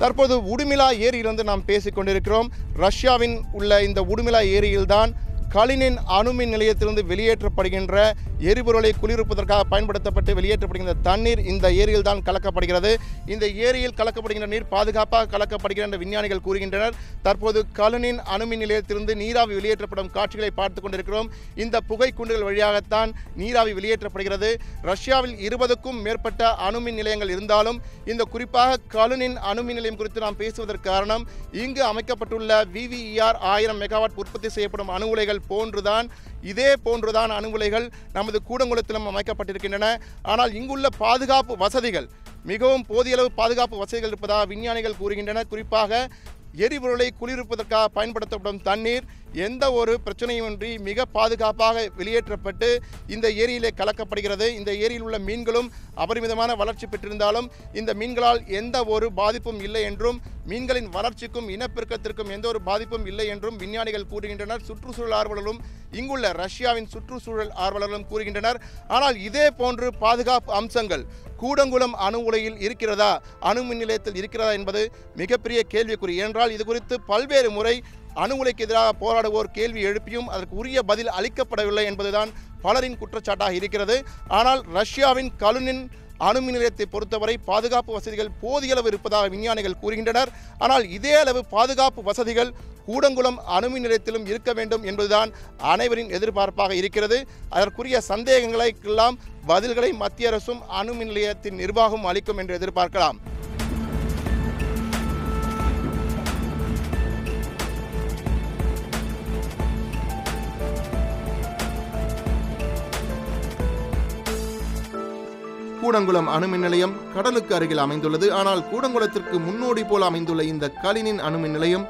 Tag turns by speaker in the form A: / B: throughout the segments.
A: தற்போது உடுமிலா ஏரியிலிருந்து நாம் பேசிக் கொண்டிருக்கிறோம். ரஷ்யாவின் உள்ள இந்த உடுமிலா ஏரியில்தான் கலினின் அணுமின் நிலையத்திலிருந்து வெளியேற்றப்படுகின்ற எரிபொருளை குளிர்விப்பதற்காக பயன்படுத்தப்பட்டு வெளியேற்றப்படுகின்ற தண்ணீர் இந்த ஏரியில் தான் கலக்கப்படுகிறது. இந்த ஏரியில் கலக்கப்படுகின்ற நீர் பாதுகாப்பாக கலக்கப்படுகிற என்ற விஞ்ஞானிகள் கூறுகின்றனர். தற்போது கலினின் அணுமின் நிலையத்திலிருந்து நீராவி வெளியேற்றப்படும் காட்சிகளை பார்த்து கொண்டிருக்கிறோம். இந்த புகை குண்டுகள் வழியாகத்தான் நீராவி வெளியேற்றப்படுகிறது. ரஷ்யாவில் 20க்கும் மேற்பட்ட அணுமின் நிலையங்கள் இருந்தாலும் இந்த குறிப்பாக கலினின் அணுமின் நிலையம் குறித்து நாம் பேசுவதற்கு காரணம் இங்கு அமைக்கப்பட்டுள்ள VVER 1000 மெகாவாட் உற்பத்தி செய்யப்படும் அணு உலைகள் இதே போன்றுதான் அணு உலைகள் நமது கூடங்குளத்திலும் அமைக்கப்பட்டிருக்கின்றன. ஆனால் இங்குள்ள பாதுகாப்பு வசதிகள் மிகவும் போதிய அளவு பாதுகாப்பு வசதிகள் இருப்பதாக விஞ்ஞானிகள் கூறுகின்றனர். குறிப்பாக எரிபொருளை குளிர்விப்பதற்காக பயன்படுத்தப்படும் தண்ணீர் எந்த ஒரு பிரச்சனையுமின்றி மிக பாதுகாப்பாக வெளியேற்றப்பட்டு இந்த ஏரியிலே கலக்கப்படுகிறது. இந்த ஏரியில் உள்ள மீன்களும் அபரிமிதமான வளர்ச்சி பெற்றிருந்தாலும் இந்த மீன்களால் எந்த ஒரு பாதிப்பும் இல்லை என்றும் மீன்களின் வளர்ச்சிக்கும் இனப்பெருக்கத்திற்கும் எந்த ஒரு பாதிப்பும் இல்லை என்றும் விஞ்ஞானிகள் கூறுகின்றனர். சுற்றுச்சூழல் ஆர்வலர்களும் இங்குள்ள ரஷ்யாவின் சுற்றுச்சூழல் ஆர்வலர்களும் கூறுகின்றனர். ஆனால் இதே போன்று பாதுகாப்பு அம்சங்கள் கூடங்குளம் அணு உலையில் இருக்கிறதா, அணு மின் நிலையத்தில் இருக்கிறதா என்பது மிகப்பெரிய கேள்விக்குறி. ஏனென்றால் இது குறித்து பல்வேறு முறை அணு உலைக்கு எதிராக போராடுவோர் கேள்வி எழுப்பியும் அதற்கு உரிய பதில் அளிக்கப்படவில்லை என்பதுதான் பலரின் குற்றச்சாட்டாக இருக்கிறது. ஆனால் ரஷ்யாவின் கலினின் அணுமின் நிலையத்தை பொறுத்தவரை பாதுகாப்பு வசதிகள் போதிய அளவு இருப்பதாக விஞ்ஞானிகள் கூறுகின்றனர். ஆனால் இதே அளவு பாதுகாப்பு வசதிகள் கூடங்குளம் அணுமின் நிலையத்திலும் இருக்க வேண்டும் என்பதுதான் அனைவரின் எதிர்பார்ப்பாக இருக்கிறது. அதற்குரிய சந்தேகங்களுக்கெல்லாம் பதில்களை மத்திய அரசும் அணுமின் நிலையத்தின் நிர்வாகம் அளிக்கும் என்று எதிர்பார்க்கலாம். கூடங்குளம் அணுமின் நிலையம் கடலுக்கு அருகில் அமைந்துள்ளது. ஆனால் கூடங்குளத்திற்கு முன்னோடி போல அமைந்துள்ள இந்த கலினின் அணுமின் நிலையம்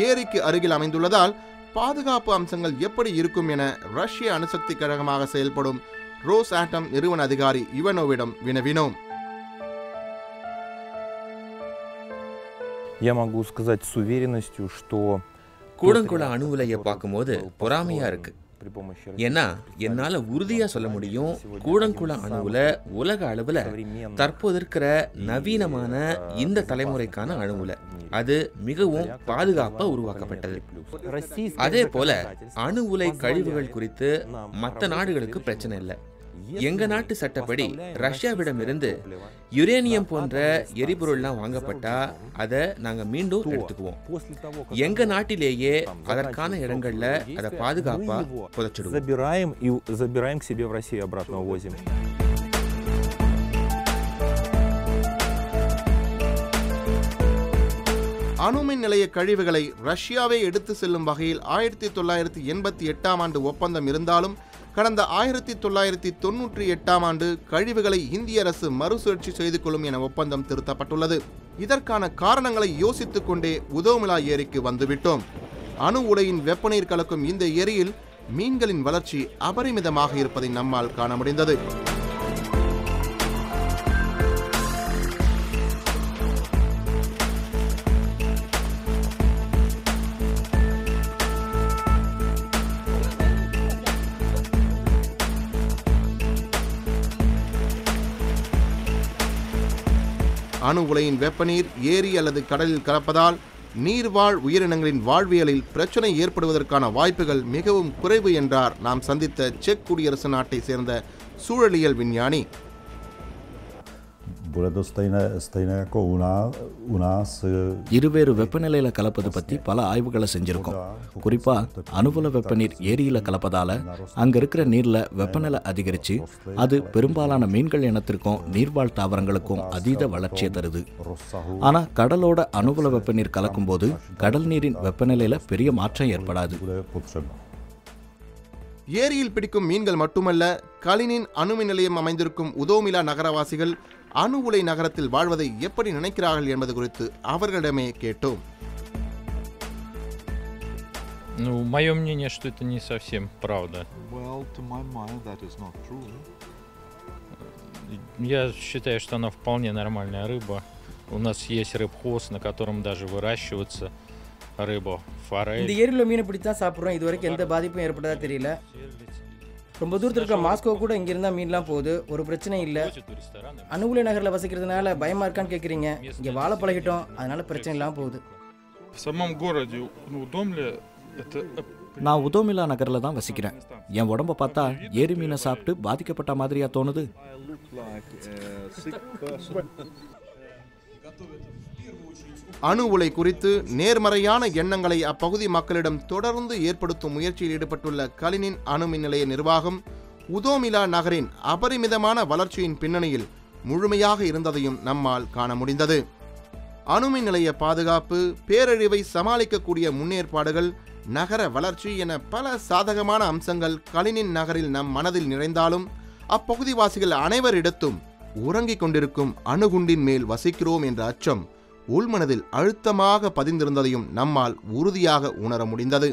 A: ஏரிக்கு அருகில் அமைந்துள்ளதால் பாதுகாப்பு அம்சங்கள் எப்படி இருக்கும் என ரஷ்ய அணுசக்தி கழகமாக செயல்படும் ரோஸ் ஆட்டம் நிறுவன அதிகாரி இவனோவிடம் வினவினோம்.
B: கூடங்குள அணு உலையை பார்க்கும்போது பொறாமையா இருக்கு. ஏன்னா என்னால உறுதியா சொல்ல முடியும், கூடங்குள அணுவுல உலக அளவுல தற்போது இருக்கிற நவீனமான இந்த தலைமுறைக்கான அணு உலை. அது மிகவும் பாதுகாப்பா உருவாக்கப்பட்டது. அதே போல அணு உலை கழிவுகள் குறித்து மற்ற நாடுகளுக்கு பிரச்சனை இல்லை. எங்க நாட்டு சட்டப்படி ரஷ்யாவிடம் இருந்து யுரேனியம் போன்ற எரிபொருள்லாம் வாங்கப்பட்டா அதை நாங்க மீண்டும் எடுத்துக்குவோம். எங்க நாட்டிலேயே அதற்கான இடங்கள்ல அதை பாதுகாப்பா புதைச்சிடுவோம்.
A: அணுமின் நிலைய கழிவுகளை ரஷ்யாவே எடுத்து செல்லும் வகையில் 1988ஆம் ஆண்டு ஒப்பந்தம் இருந்தாலும் கடந்த 1998ஆம் ஆண்டு கழிவுகளை இந்திய அரசு மறுசுழற்சி செய்து கொள்ளும் என ஒப்பந்தம் திருத்தப்பட்டுள்ளது. இதற்கான காரணங்களை யோசித்துக் கொண்டே உதோமிலா ஏரிக்கு வந்துவிட்டோம். அணு உலையின் வெப்பநீர் கலக்கும் இந்த ஏரியில் மீன்களின் வளர்ச்சி அபரிமிதமாக இருப்பதை நம்மால் காண முடிந்தது. அணு உலையின் வெப்பநீர் ஏரி அல்லது கடலில் கலப்பதால் நீர்வாழ் உயிரினங்களின் வாழ்வியலில் பிரச்சனை ஏற்படுவதற்கான வாய்ப்புகள் மிகவும் குறைவு என்றார் நாம் சந்தித்த செக் குடியரசு நாட்டை சேர்ந்த சூழலியல் விஞ்ஞானி.
C: இருவேறு வெப்பநிலையில கலப்பது பத்தி பல ஆய்வுகளை செஞ்சிருக்கோம். குறிப்பா அணுவுல வெப்பநீர் ஏரியில கலப்பதால அங்க இருக்கிற நீர்ல வெப்பநிலை அதிகரிச்சு அது பெரும்பாலான மீன்கள் இனத்திற்கும் நீர்வாழ் தாவரங்களுக்கும் அதீத வளர்ச்சியை தருது. ஆனா கடலோட அணுவுல வெப்பநீர் கலக்கும் போது கடல் நீரின் வெப்பநிலையில பெரிய மாற்றம் ஏற்படாது.
A: ஏரியில் பிடிக்கும் மீன்கள் மட்டுமல்ல, கலினின் அணுமின் நிலையம் அமைந்திருக்கும் உதோமிலா நகரவாசிகள் அணு உலை நகரத்தில் வாழ்வதை எப்படி நினைக்கிறார்கள் என்பது குறித்து அவர்களிடமே கேட்டோம்.
D: Мое мнение, что это не совсем правда.
E: Well, to my mind, that is not true.
D: Я считаю, что она вполне нормальная рыба. У нас есть рыбхоз, на котором даже выращивается рыба, форель.
F: இந்த ஏரியில மீனை பிடிச்சா சாப்பிடுறோம். இதுவரைக்கும் எந்த பாதிப்பும் ஏற்பட்டதா தெரியல. ரொம்ப தூரத்தில் இருக்கிற மாஸ்கோ கூட இங்கே இருந்தால் மீன்லாம் போகுது, ஒரு பிரச்சனை இல்லை. அணு உலை நகரில் வசிக்கிறதுனால பயமாக இருக்கான்னு கேட்குறீங்க. இங்கே வாழ பழகிட்டோம், அதனால பிரச்சனை இல்லாமல் போகுது.
C: நான் உதோமிலா நகரில் தான் வசிக்கிறேன். என் உடம்ப பார்த்தா ஏரி மீனை சாப்பிட்டு பாதிக்கப்பட்ட மாதிரியா தோணுது.
A: அணு உலை குறித்து நேர்மறையான எண்ணங்களை அப்பகுதி மக்களிடம் தொடர்ந்து ஏற்படுத்தும் முயற்சியில் ஈடுபட்டுள்ள கலினின் அணு மின் நிலைய நிர்வாகம் உதோமிலா நகரின் அபரிமிதமான வளர்ச்சியின் பின்னணியில் முழுமையாக இருந்ததையும் நம்மால் காண முடிந்தது. அணுமின் நிலைய பாதுகாப்பு, பேரழிவை சமாளிக்கக்கூடிய முன்னேற்பாடுகள், நகர வளர்ச்சி என பல சாதகமான அம்சங்கள் கலினின் நகரில் நம் மனதில் நிறைந்தாலும் அப்பகுதிவாசிகள் அனைவரிடத்தும் உறங்கிக் கொண்டிருக்கும் அணுகுண்டின் மேல் வசிக்கிறோம் என்ற அச்சம் உள்மனதில் அழுத்தமாக பதிந்திருந்ததையும் நம்மால் உறுதியாக உணர முடிந்தது.